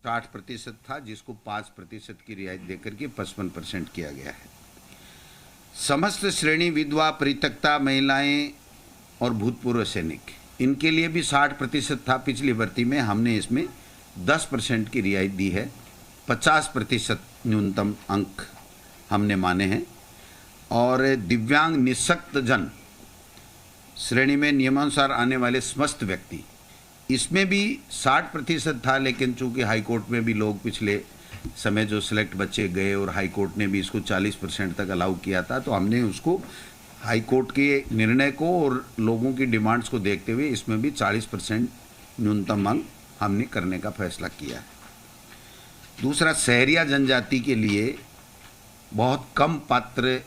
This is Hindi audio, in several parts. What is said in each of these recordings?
60% था, जिसको 5% की रियायत देकर के 55% किया गया है। समस्त श्रेणी विधवा, परित्यक्ता महिलाएं और भूतपूर्व सैनिक, इनके लिए भी 60% था पिछली भर्ती में। हमने इसमें 10% की रियायत दी है। 50% न्यूनतम अंक हमने माने हैं। और दिव्यांग निःशक्त जन श्रेणी में नियमानुसार आने वाले समस्त व्यक्ति, इसमें भी 60% था, लेकिन चूंकि हाईकोर्ट में भी लोग पिछले समय जो सिलेक्ट बच्चे गए और हाईकोर्ट ने भी इसको 40% तक अलाउ किया था, तो हमने उसको हाईकोर्ट के निर्णय को और लोगों की डिमांड्स को देखते हुए इसमें भी 40% न्यूनतम अंक हमने करने का फैसला किया है। दूसरा, सहरिया जनजाति के लिए बहुत कम पात्र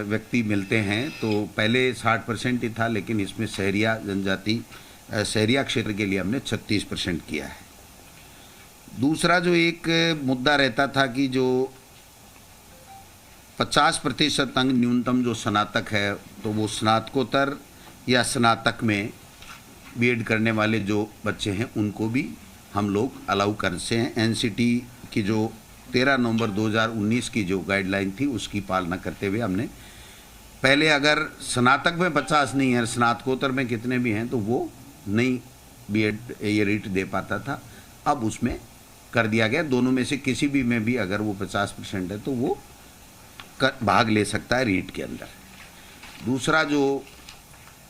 व्यक्ति मिलते हैं, तो पहले 60% ही था, लेकिन इसमें सहरिया जनजाति, सहरिया क्षेत्र के लिए हमने 36% किया है। दूसरा जो एक मुद्दा रहता था कि जो 50% अंक न्यूनतम जो स्नातक है, तो वो स्नातकोत्तर या स्नातक में बीएड करने वाले जो बच्चे हैं उनको भी हम लोग अलाउ कर से हैं। एनसीटी की जो 13 नवंबर 2019 की जो गाइडलाइन थी उसकी पालना करते हुए हमने पहले अगर स्नातक में 50 नहीं है, स्नातकोत्तर में कितने भी हैं, तो वो नहीं बीएड ये रीट दे पाता था। अब उसमें कर दिया गया, दोनों में से किसी भी में भी अगर वो 50% है तो वो भाग ले सकता है रीट के अंदर। दूसरा जो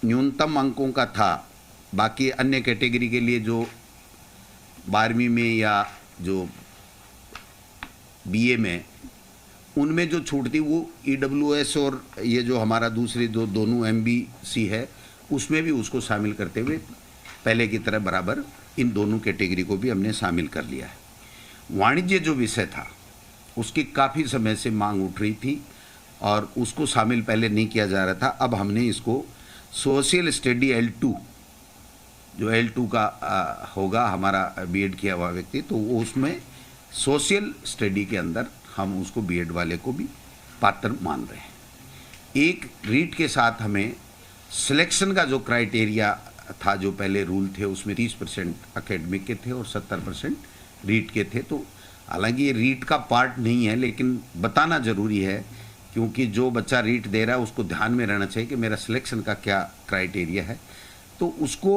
न्यूनतम अंकों का था, बाकी अन्य कैटेगरी के लिए जो 12वीं में या जो बीए में, उनमें जो छूट थी वो ईडब्ल्यूएस और ये जो हमारा दूसरी दोनों एमबीसी है उसमें भी उसको शामिल करते हुए पहले की तरह बराबर इन दोनों कैटेगरी को भी हमने शामिल कर लिया है। वाणिज्य जो विषय था उसकी काफ़ी समय से मांग उठ रही थी और उसको शामिल पहले नहीं किया जा रहा था। अब हमने इसको सोशल स्टडी L2, जो L2 का होगा हमारा बीएड किया हुआ व्यक्ति, तो वो उसमें सोशल स्टडी के अंदर हम उसको बीएड वाले को भी पात्र मान रहे हैं। एक रीट के साथ हमें सिलेक्शन का जो क्राइटेरिया था, जो पहले रूल थे उसमें 30% एकेडमिक के थे और 70% रीट के थे। तो हालांकि ये रीट का पार्ट नहीं है, लेकिन बताना ज़रूरी है, क्योंकि जो बच्चा रीट दे रहा है उसको ध्यान में रहना चाहिए कि मेरा सिलेक्शन का क्या क्राइटेरिया है। तो उसको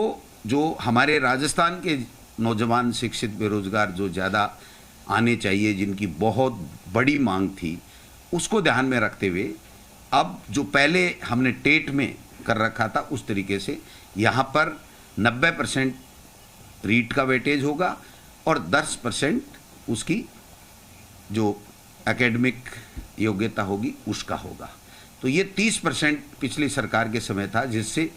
जो हमारे राजस्थान के नौजवान शिक्षित बेरोजगार जो ज़्यादा आने चाहिए, जिनकी बहुत बड़ी मांग थी, उसको ध्यान में रखते हुए अब जो पहले हमने टेट में कर रखा था उस तरीके से यहाँ पर 90% रीट का वेटेज होगा और 10% उसकी जो एकेडमिक योग्यता होगी उसका होगा। तो ये 30% पिछली सरकार के समय था, जिससे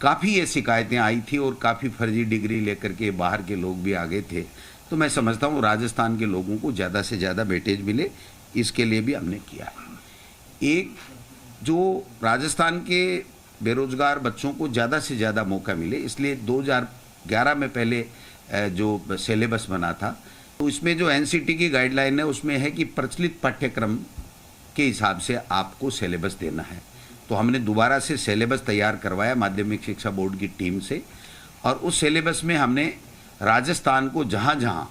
काफ़ी ये शिकायतें आई थी और काफ़ी फर्जी डिग्री लेकर के बाहर के लोग भी आ गए थे। तो मैं समझता हूँ राजस्थान के लोगों को ज़्यादा से ज़्यादा वेटेज मिले, इसके लिए भी हमने किया है। एक जो राजस्थान के बेरोजगार बच्चों को ज़्यादा से ज़्यादा मौका मिले, इसलिए 2011 में पहले जो सिलेबस बना था, तो इसमें जो एनसीटी की गाइडलाइन है उसमें है कि प्रचलित पाठ्यक्रम के हिसाब से आपको सिलेबस देना है। तो हमने दोबारा से सिलेबस तैयार करवाया माध्यमिक शिक्षा बोर्ड की टीम से, और उस सिलेबस में हमने राजस्थान को, जहाँ जहाँ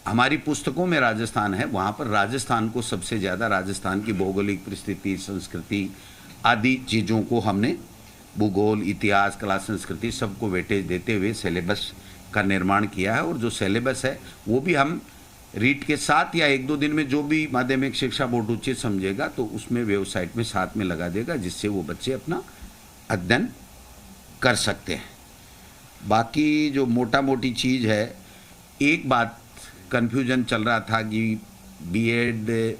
हमारी पुस्तकों में राजस्थान है, वहाँ पर राजस्थान को सबसे ज़्यादा, राजस्थान की भौगोलिक परिस्थिति, संस्कृति आदि चीज़ों को हमने, भूगोल, इतिहास, कला, संस्कृति, सबको वेटेज देते हुए सिलेबस का निर्माण किया है। और जो सिलेबस है वो भी हम रीट के साथ या 1-2 दिन में जो भी माध्यमिक शिक्षा बोर्ड उचित समझेगा तो उसमें वेबसाइट में साथ में लगा देगा, जिससे वो बच्चे अपना अध्ययन कर सकते हैं। बाकी जो मोटा मोटी चीज़ है, एक बात कन्फ्यूजन चल रहा था कि बीएड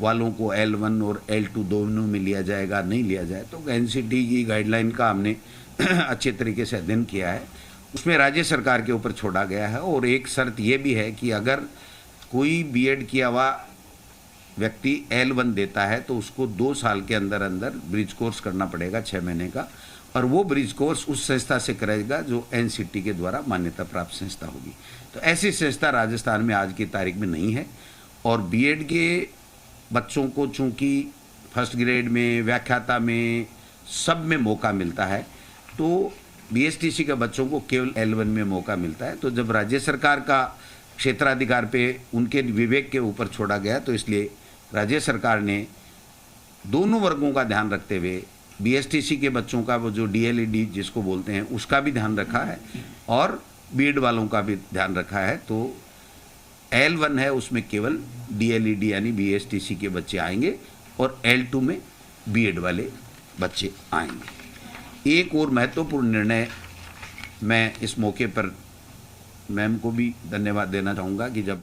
वालों को L1 और L2 दोनों में लिया जाएगा, नहीं लिया जाए। तो एनसीटी की गाइडलाइन का हमने अच्छे तरीके से अध्ययन किया है, उसमें राज्य सरकार के ऊपर छोड़ा गया है। और एक शर्त ये भी है कि अगर कोई बीएड किया हुआ व्यक्ति L1 देता है तो उसको 2 साल के अंदर अंदर ब्रिज कोर्स करना पड़ेगा, 6 महीने का, और वो ब्रिज कोर्स उस संस्था से करेगा जो एनसीटी के द्वारा मान्यता प्राप्त संस्था होगी। तो ऐसी संस्था राजस्थान में आज की तारीख में नहीं है। और बीएड के बच्चों को चूँकि फर्स्ट ग्रेड में, व्याख्याता में, सब में मौका मिलता है, तो बीएसटीसी के बच्चों को केवल L1 में मौका मिलता है। तो जब राज्य सरकार का क्षेत्राधिकार पे उनके विवेक के ऊपर छोड़ा गया, तो इसलिए राज्य सरकार ने दोनों वर्गों का ध्यान रखते हुए बीएसटीसी के बच्चों का वो जो डीएलईडी जिसको बोलते हैं उसका भी ध्यान रखा है और बीएड वालों का भी ध्यान रखा है। तो L1 है उसमें केवल डीएलईडी यानी बीएसटीसी के बच्चे आएंगे और L2 में बीएड वाले बच्चे आएंगे। एक और महत्वपूर्ण निर्णय, मैं इस मौके पर मैम को भी धन्यवाद देना चाहूँगा कि जब